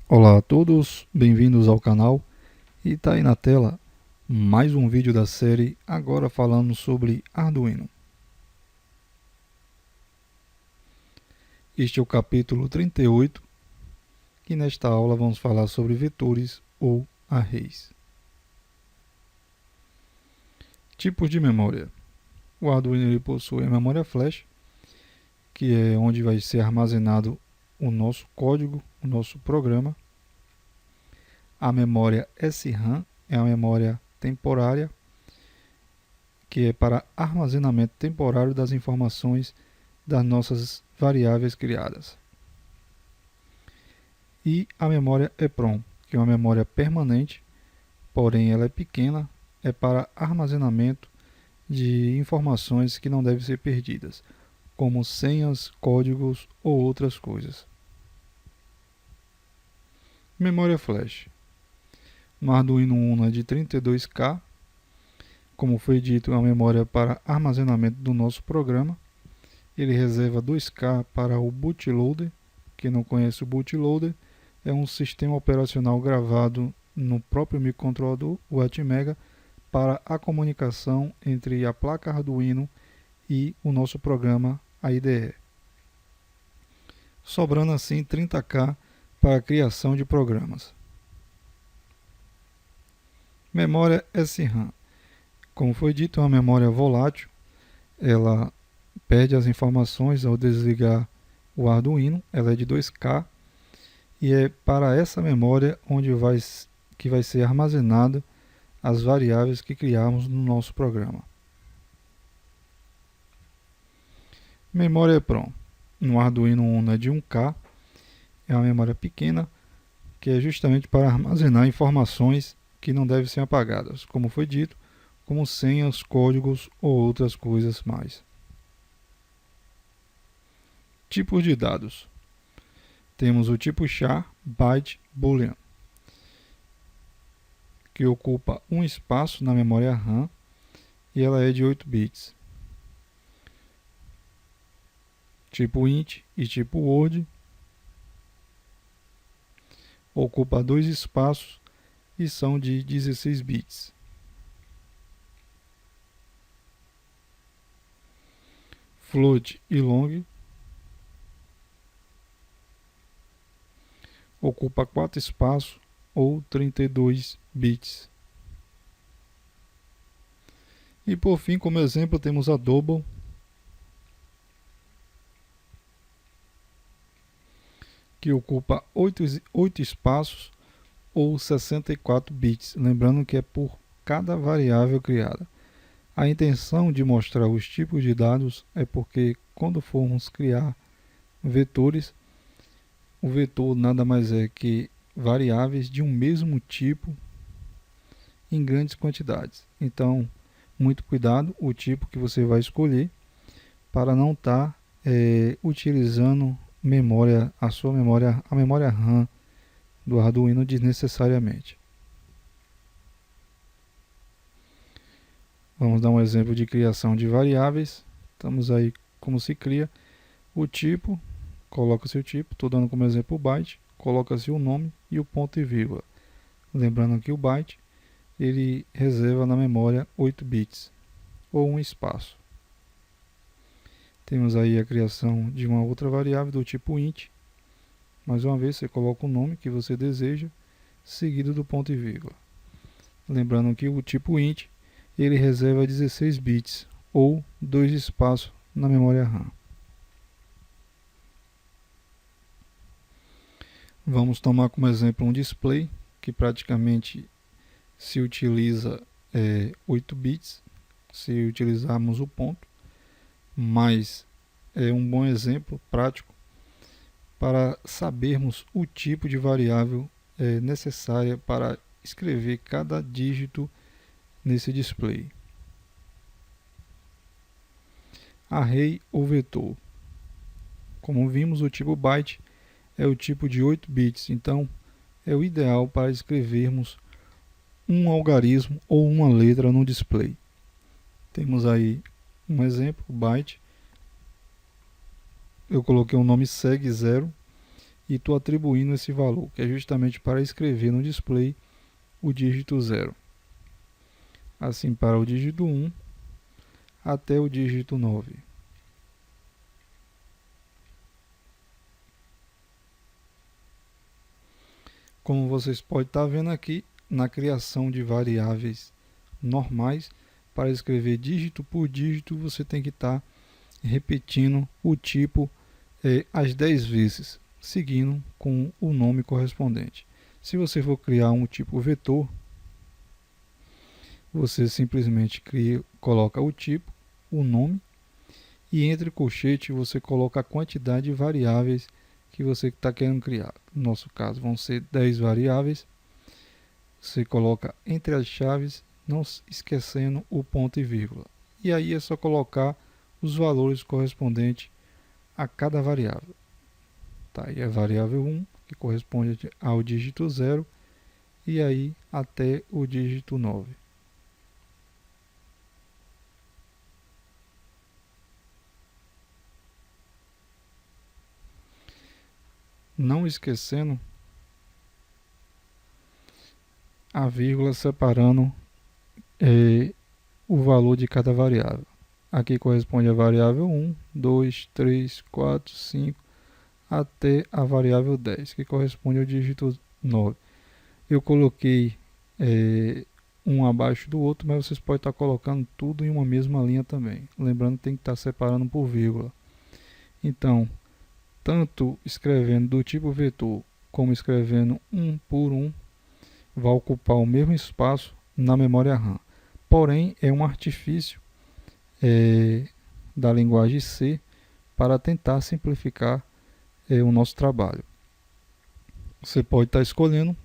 Olá a todos, bem-vindos ao canal. E tá aí na tela mais um vídeo da série, agora falando sobre Arduino. Este é o capítulo 38, e nesta aula vamos falar sobre vetores ou arrays. Tipos de memória. O Arduino ele possui a memória flash, que é onde vai ser armazenado o nosso código, o nosso programa. A memória SRAM é a memória temporária, que é para armazenamento temporário das informações das nossas variáveis criadas. E a memória EPROM, que é uma memória permanente, porém ela é pequena, é para armazenamento de informações que não devem ser perdidas, como senhas, códigos ou outras coisas. Memória flash. No Arduino Uno é de 32K, como foi dito, é uma memória para armazenamento do nosso programa. Ele reserva 2K para o bootloader. Quem não conhece o bootloader, é um sistema operacional gravado no próprio microcontrolador, o Atmega, para a comunicação entre a placa Arduino e o nosso programa, a IDE. Sobrando assim 30K para a criação de programas. Memória SRAM. Como foi dito, é uma memória volátil. Ela perde as informações ao desligar o Arduino. Ela é de 2K e é para essa memória onde vai ser armazenada as variáveis que criamos no nosso programa. Memória EPROM. No Arduino Uno é de 1K. É uma memória pequena que é justamente para armazenar informações que não devem ser apagadas, como foi dito, como senhas, códigos ou outras coisas mais. Tipos de dados. Temos o tipo char, byte, boolean, que ocupa um espaço na memória RAM e ela é de 8 bits. Tipo int e tipo word, ocupa 2 espaços e são de 16 bits. Float e long ocupa 4 espaços ou 32 bits. E por fim, como exemplo, temos a double, que ocupa 8 espaços ou 64 bits, lembrando que é por cada variável criada. A intenção de mostrar os tipos de dados é porque quando formos criar vetores, o vetor nada mais é que variáveis de um mesmo tipo em grandes quantidades. Então, muito cuidado o tipo que você vai escolher para não estar utilizando a memória RAM do Arduino desnecessariamente. Vamos dar um exemplo de criação de variáveis. Estamos aí como se cria o tipo, coloca-se o tipo, estou dando como exemplo o byte, coloca-se o nome e o ponto e vírgula. Lembrando que o byte ele reserva na memória 8 bits ou um espaço. Temos aí a criação de uma outra variável do tipo int. Mais uma vez você coloca o nome que você deseja, seguido do ponto e vírgula. Lembrando que o tipo int ele reserva 16 bits ou 2 espaços na memória RAM. Vamos tomar como exemplo um display que praticamente se utiliza 8 bits, se utilizarmos o ponto, mas é um bom exemplo prático para sabermos o tipo de variável necessária para escrever cada dígito nesse display. Array ou vetor. Como vimos, o tipo byte é o tipo de 8 bits, então é o ideal para escrevermos um algarismo ou uma letra no display. Temos aí um exemplo, byte. Eu coloquei o nome segue 0 e estou atribuindo esse valor, que é justamente para escrever no display o dígito 0. Assim para o dígito 1 até o dígito 9. Como vocês podem estar vendo aqui, na criação de variáveis normais, para escrever dígito por dígito, você tem que estar repetindo o tipo as 10 vezes, seguindo com o nome correspondente. Se você for criar um tipo vetor, você simplesmente coloca o tipo, o nome, e entre colchete você coloca a quantidade de variáveis que você está querendo criar. No nosso caso vão ser 10 variáveis. Você coloca entre as chaves, não esquecendo o ponto e vírgula. E aí é só colocar os valores correspondentes a cada variável. Tá, aí a variável 1, que corresponde ao dígito 0, e aí até o dígito 9. Não esquecendo a vírgula separando o valor de cada variável. Aqui corresponde a variável 1, 2, 3, 4, 5, até a variável 10, que corresponde ao dígito 9. Eu coloquei um abaixo do outro, mas vocês podem estar colocando tudo em uma mesma linha também. Lembrando que tem que estar separando por vírgula. Então, tanto escrevendo do tipo vetor, como escrevendo um por um, vai ocupar o mesmo espaço na memória RAM. Porém, é um artifício da linguagem C para tentar simplificar o nosso trabalho. Você pode estar escolhendo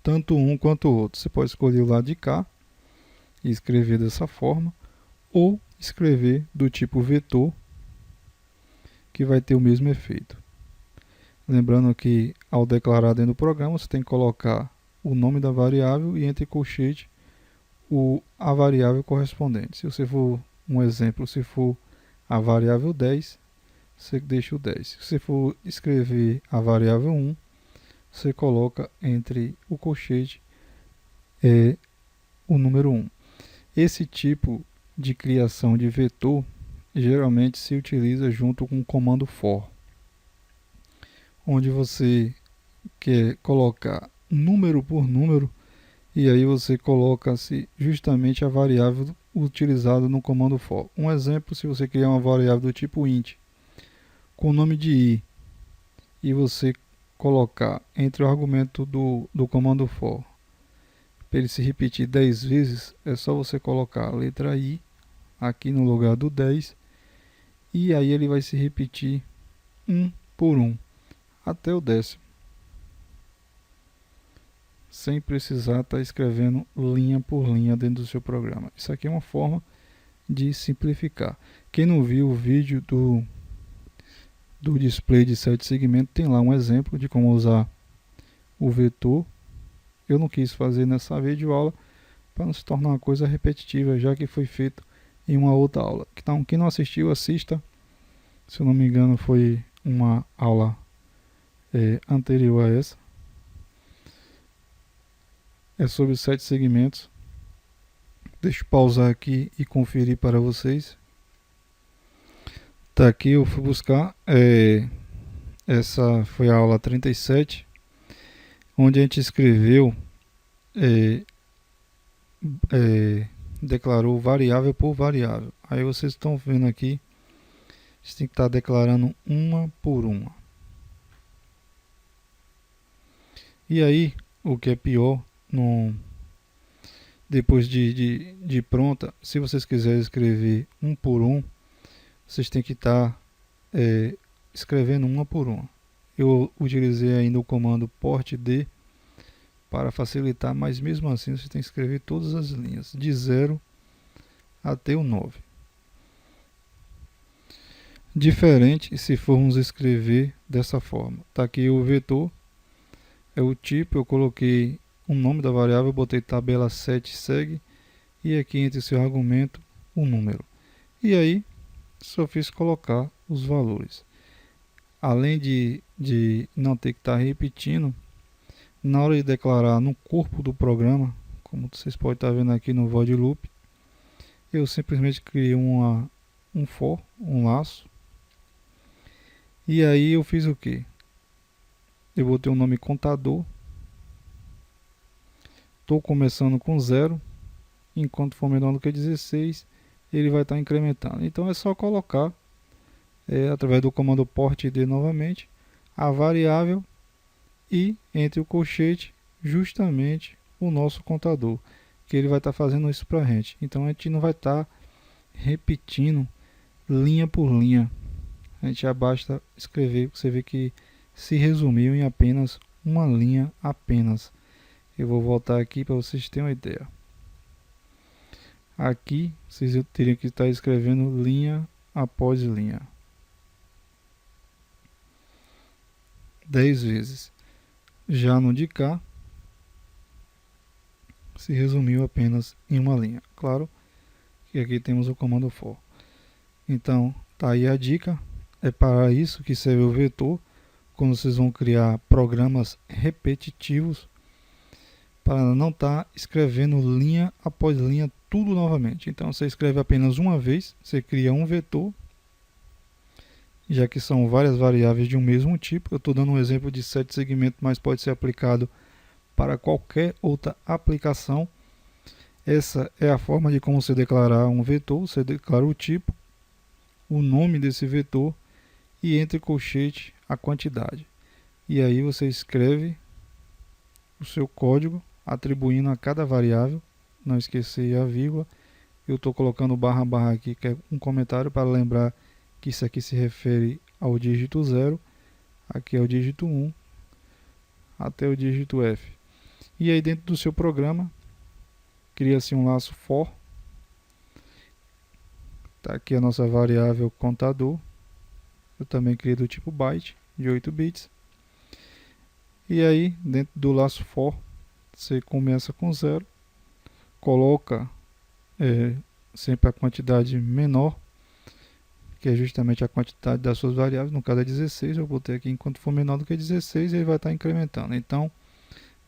tanto um quanto o outro. Você pode escolher o lado de cá e escrever dessa forma, ou escrever do tipo vetor, que vai ter o mesmo efeito. Lembrando que ao declarar dentro do programa, você tem que colocar o nome da variável e entre colchete a variável correspondente. Se você for, um exemplo, se for a variável 10, você deixa o 10. Se você for escrever a variável 1, você coloca entre o colchete o número 1. Esse tipo de criação de vetor geralmente se utiliza junto com o comando for, onde você quer colocar número por número, e aí você coloca-se justamente a variável utilizada no comando for. Um exemplo, se você criar uma variável do tipo int, com o nome de i, e você colocar entre o argumento do comando for, para ele se repetir 10 vezes, é só você colocar a letra i aqui no lugar do 10, e aí ele vai se repetir um por um, até o 10º. Sem precisar estar escrevendo linha por linha dentro do seu programa. Isso aqui é uma forma de simplificar. Quem não viu o vídeo do display de 7 segmentos, tem lá um exemplo de como usar o vetor. Eu não quis fazer nessa videoaula para não se tornar uma coisa repetitiva, já que foi feito em uma outra aula. Então, quem não assistiu, assista. Se eu não me engano, foi uma aula anterior a essa. É sobre os 7 segmentos. Deixa eu pausar aqui e conferir para vocês. Tá, aqui eu fui buscar. Essa foi a aula 37, onde a gente escreveu, declarou variável por variável. Aí vocês estão vendo aqui, você tem que estar declarando uma por uma. E aí, o que é pior, depois de pronta, se vocês quiserem escrever um por um, vocês têm que estar escrevendo uma por uma. Eu utilizei ainda o comando portd para facilitar, mas mesmo assim você tem que escrever todas as linhas, de 0 até o 9. Diferente se formos escrever dessa forma. Está aqui o vetor, é o tipo, eu coloquei o nome da variável, botei tabela 7 segue, e aqui entre seu argumento o número. E aí só fiz colocar os valores. além de não ter que estar repetindo, na hora de declarar no corpo do programa, como vocês podem estar vendo aqui no void loop, eu simplesmente criei um for, um laço, e aí eu fiz o que? Eu botei o nome contador, estou começando com 0, enquanto for menor do que 16, ele vai estar incrementando. Então é só colocar, através do comando portd novamente, a variável e entre o colchete justamente o nosso contador, que ele vai estar fazendo isso para a gente. Então a gente não vai estar repetindo linha por linha. A gente já basta escrever, você vê que se resumiu em apenas uma linha apenas. Eu vou voltar aqui para vocês terem uma ideia. Aqui vocês teriam que estar escrevendo linha após linha 10 vezes. Já no de cá se resumiu apenas em uma linha. Claro que aqui temos o comando for. Então tá aí a dica. É para isso que serve o vetor, quando vocês vão criar programas repetitivos, para não estar escrevendo linha após linha tudo novamente. Então você escreve apenas uma vez, você cria um vetor, já que são várias variáveis de um mesmo tipo. Eu estou dando um exemplo de 7 segmentos, mas pode ser aplicado para qualquer outra aplicação. Essa é a forma de como você declarar um vetor. Você declara o tipo, o nome desse vetor e entre colchete a quantidade. E aí você escreve o seu código atribuindo a cada variável, não esquecer a vírgula. Eu estou colocando barra barra aqui, que é um comentário para lembrar que isso aqui se refere ao dígito 0, aqui é o dígito 1, até o dígito F. E aí dentro do seu programa, cria-se um laço for. Tá aqui a nossa variável contador. Eu também criei do tipo byte, de 8 bits. E aí, dentro do laço for, você começa com 0, coloca sempre a quantidade menor, que é justamente a quantidade das suas variáveis. No caso é 16, eu botei aqui enquanto for menor do que 16, ele vai estar incrementando. Então,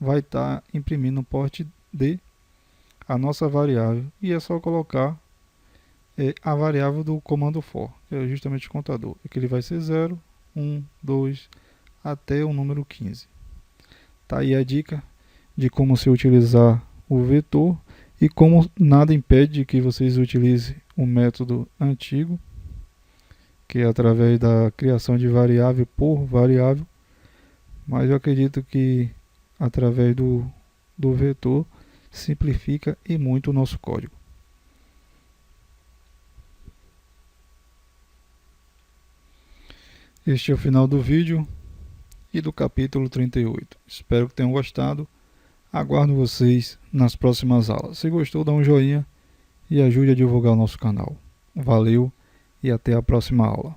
vai estar imprimindo no porte D a nossa variável, e é só colocar a variável do comando for, que é justamente o contador, que ele vai ser 0, 1, 2, até o número 15. Tá aí a dica de como se utilizar o vetor, e como nada impede que vocês utilizem o método antigo, que é através da criação de variável por variável, mas eu acredito que através do vetor simplifica e muito o nosso código. Este é o final do vídeo e do capítulo 38. Espero que tenham gostado. Aguardo vocês nas próximas aulas. Se gostou, dá um joinha e ajude a divulgar o nosso canal. Valeu e até a próxima aula.